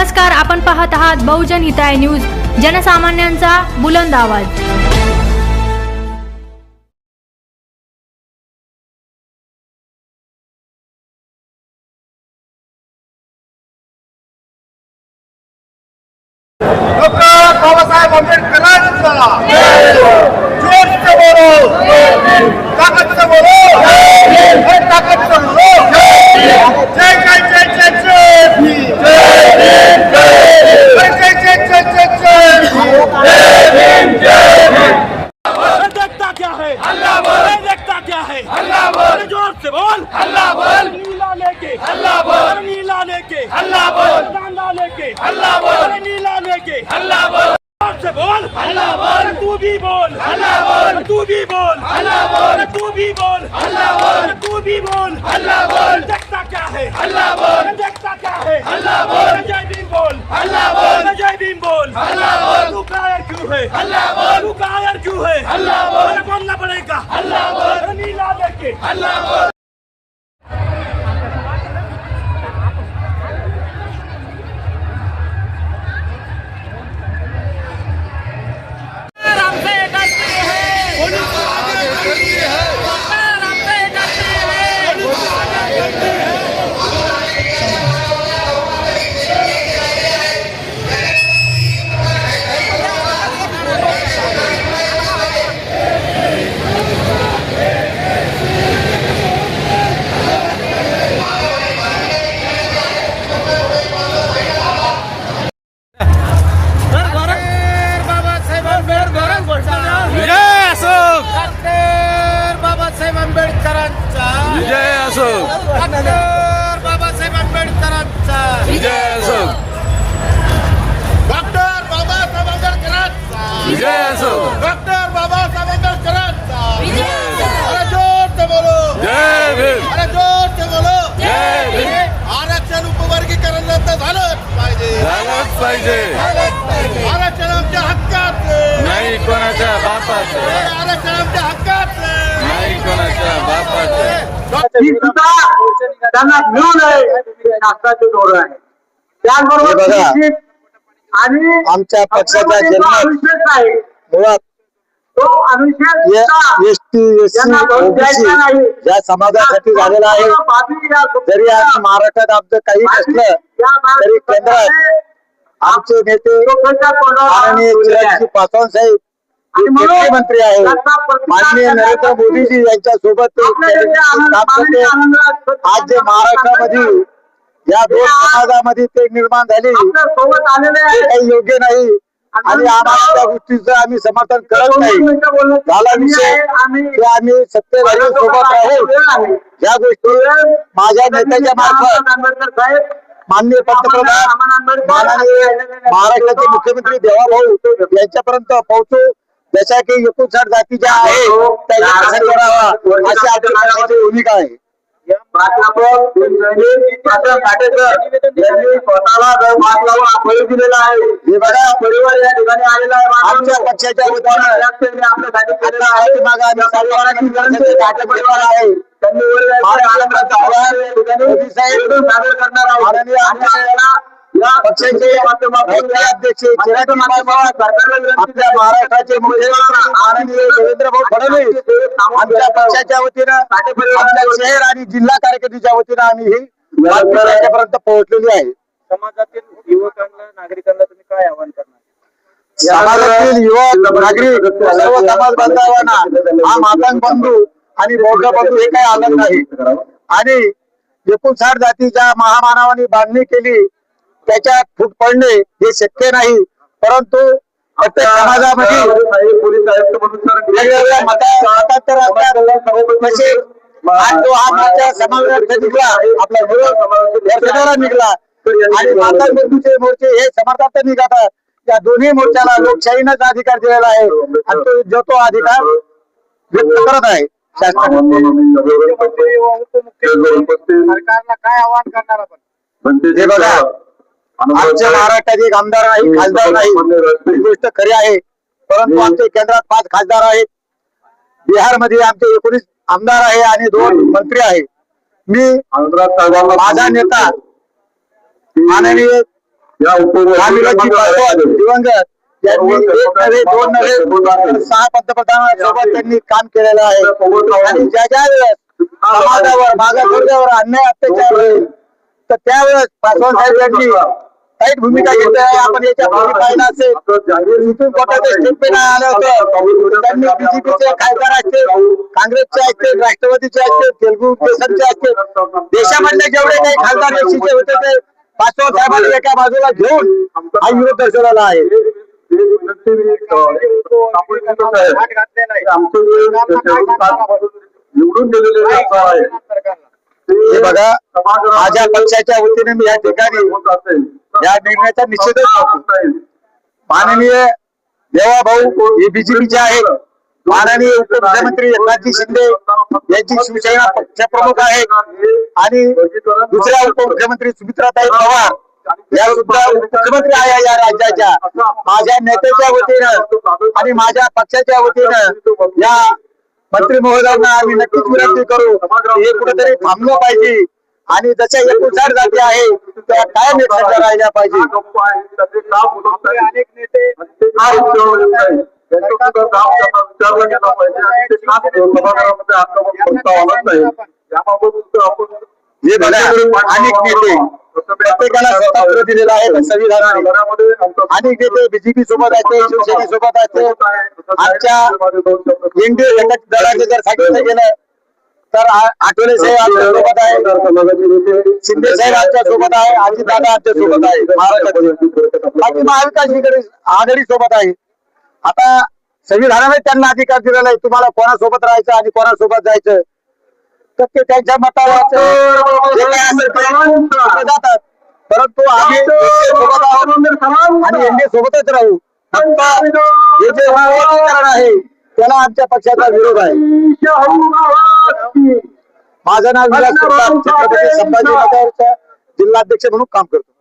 नमस्कार, आपण पाहत आहात बहुजन हिताय न्यूज, जनसामान्यांचा बुलंद आवाज। डॉक्टर बाबासाहेब आंबेडकरांचा जोर से बोलो, ताकत से बोलो, ताकत से बोलो, जय जय जय जय जय भीम, जय जय जय जय जय जय भीम। देखता क्या है अल्लाह बोल, देखता क्या है अल्लाह बोल, जोर से बोल अल्लाह बोल, नीला लेके अल्लाह बोल, नीला लेके अल्लाह बोल, डांडा लेके अल्लाह बोल, नीला लेके अल्लाह बोल, जोर से बोल अल्लाह बोल, तू भी बोल अल्लाह बोल, तू भी बोल अल्लाह बोल, तू भी बोल अल्लाह बोल, तू भी बोल अल्लाह बोल, देखता क्या है अल्लाह बोल, देखता क्या है अल्लाह बोल, जय भीम बोल अल्लाह बोल, जय भीम बोल अल्लाह बोल, तू कायर क्यों है अल्लाह बोल, तू कायर क्यों है अल्लाह बोल, बोलना पड़ेगा अल्लाह बोल, नीला लेके अल्लाह बोल। विजय असो, डॉक्टर बाबासाहेब आंबेडकरांचा विजय असो, डॉक्टर बाबासाहेब आंबेडकरांचा विजय असो, डॉक्टर बाबासाहेब आंबेडकरांचा अरे जोर से बोलो, जय भीम, अरे जोर से बोलो, जय भीम। आरक्षण उपवर्गीकरण रद्द झालंच पाहिजे, झालंच पाहिजे, आरक्षण आमच्या हक्काचे नाही कोणाच्या बापाचे, आरक्षण आमच्या हक्काचे नाही कोणाच्या बापाचे। ही सुद्धा त्यांना मिळू नये शासनाचे धोरण आहे। त्याचबरोबर निश्चित आणि आमच्या पक्षाचा जो जन्म अनुच्छेद आहे मुळात तो अनुच्छेद सुद्धा एसटी एससी त्यांना करून ओबीसी द्यायचा नाही। या समाजासाठी झालेला आहे। जरी आज महाराष्ट्रात आमचं काही नसलं तरी केंद्रात आमचे नेते माननीय चिरंजीव पासवान साहेब केंद्रीय मंत्री आहेत, माननीय नरेंद्र मोदीजी यांच्या सोबत ते काम करते। आज जे महाराष्ट्रामध्ये या दोन समाजामध्ये ते निर्माण झाले ते काही योग्य नाही आणि आम्हाला त्या गोष्टीचं आम्ही समर्थन करत नाही। झाला विषय की आम्ही सत्तेधारी सोबत आहोत। या गोष्टी माझ्या नेत्याच्या मार्फत माननीय पंतप्रधान माननीय महाराष्ट्राचे मुख्यमंत्री देवाभाऊ यांच्यापर्यंत पोहोचू। जशा की 59 जाती ज्या आहेत त्या एकत्रित करावा अशी आपली पक्षाची भूमिका आहे। परिवार या ठिकाणी आलेला आहे। आमच्या पक्षाच्या वतीनं परिवार आहे मोदी साहेब पक्षाचे अध्यक्ष आपल्या महाराष्ट्राचे मुख्यमंत्री माननीय देवेंद्र भाऊ फडणवीस आमच्या पक्षाच्या वतीनं आमच्या शहर आणि जिल्हा कार्यकारिणीच्या वतीनं आम्ही ही बातमी त्यांच्यापर्यंत पोहोचलेली आहे। समाजातील युवकांना नागरिकांना तुम्ही काय आवाहन करणार? समाजातील युवक नागरिक सर्व समाज बांधवांना हा मातंग बंधू आणि बौद्ध बंधू हे काही आलं नाही आणि 59 जातीच्या महामानवाने बांधणी केली त्याच्यात फूट पडणे हे शक्य नाही। परंतु प्रत्येक समाजामध्ये वेगवेगळ्या मतांतर असतात। तसे आज जो हा मोर्चा समाजात निघला आपला विरोध निघला आणि मातंग बंधूचे मोर्चे हे समर्थार्थ निघतात। या दोन्ही मोर्चाला लोकशाहीनंच अधिकार दिलेला आहे आणि तो अधिकार व्यक्त करत आहे। सरकारला काय आवाहन करणार आपण? हे बघा, आमच्या महाराष्ट्रात एक आमदार नाही, खासदार नाही, ही गोष्ट खरी आहे। परंतु आमच्या केंद्रात 5 खासदार आहेत, बिहारमध्ये आमचे 19 आमदार आहे आणि 2 मंत्री आहे। मी माझा नेता माननीय रामविलासजी पासवान दिवंगत यांनी एक नव्हे दोन नव्हे 6 पंतप्रधानांसोबत त्यांनी काम केलेलं आहे आणि ज्या ज्या वेळेस समाजावर मागासवर्गावर अन्याय अत्याचार होईल तर त्यावेळेस पासवान साहेब यांनी काही भूमिका घेतली आहे. आपण याच्यापूर्वी पाहिलं असेल सुप्रीम कोर्टाचे स्टेटमेंट आलं होतं. त्यांनी बीजेपीचे खासदार असतील, काँग्रेसचे असतील, राष्ट्रवादीचे असतील, तेलुगू देशांचे असतील, देशामधले जेवढे काही खासदार एसीचे होते ते पासवान साहेबांनी एका बाजूला घेऊन हा विरोध दर्शवलेला आहे. निवडून गेलेले हे बघा, माझ्या पक्षाच्या वतीने मी या ठिकाणी या निर्णयाचा निषेधच करतो. माननीय देवाभाऊ हे बीजेपीचे आहेत. माननीय उपमुख्यमंत्री एकनाथजी शिंदे यांची शिवसेना पक्षप्रमुख आहेत आणि दुसऱ्या उपमुख्यमंत्री सुमित्राताई पवार या सुद्धा मुख्यमंत्री आहे या राज्याच्या. माझ्या नेत्याच्या वतीनं आणि माझ्या पक्षाच्या वतीनं या मंत्री महोदयांना आम्ही नक्कीच विनंती करू हे कुठेतरी थांबलं पाहिजे आणि जशा 59 जाती आहे त्या कायम एकत्र राहिल्या पाहिजे. अनेक नेते हे बघा, अनेक नेते प्रत्येकाला स्वतंत्र दिलेलं आहे संविधानाने. अनेक नेते बीजेपी सोबत असते, शिवसेनेसोबत असते. आजच्या एनडीए घटक दलाचे जर सांगितलं गेलं तर आठवले साहेब आमच्या सोबत आहे, शिंदे साहेब आमच्या सोबत आहे, अजितदादा आमच्या सोबत आहे महाराष्ट्रात, बाकी महाविकास आघाडी सोबत आहे. आता संविधानाने त्यांना अधिकार दिलेला आहे तुम्हाला कोणासोबत राहायचं आणि कोणासोबत जायचं तर ते त्यांच्या मतावर जातात. परंतु आम्ही सोबत आहोत आणि एनडीए सोबतच राहू. फक्त हे जे विलीनीकरण आहे त्याला आमच्या पक्षाचा विरोध आहे. माझं नाव विलास सरकार, छत्रपती संभाजीनगरचा जिल्हाध्यक्ष म्हणून काम करतो.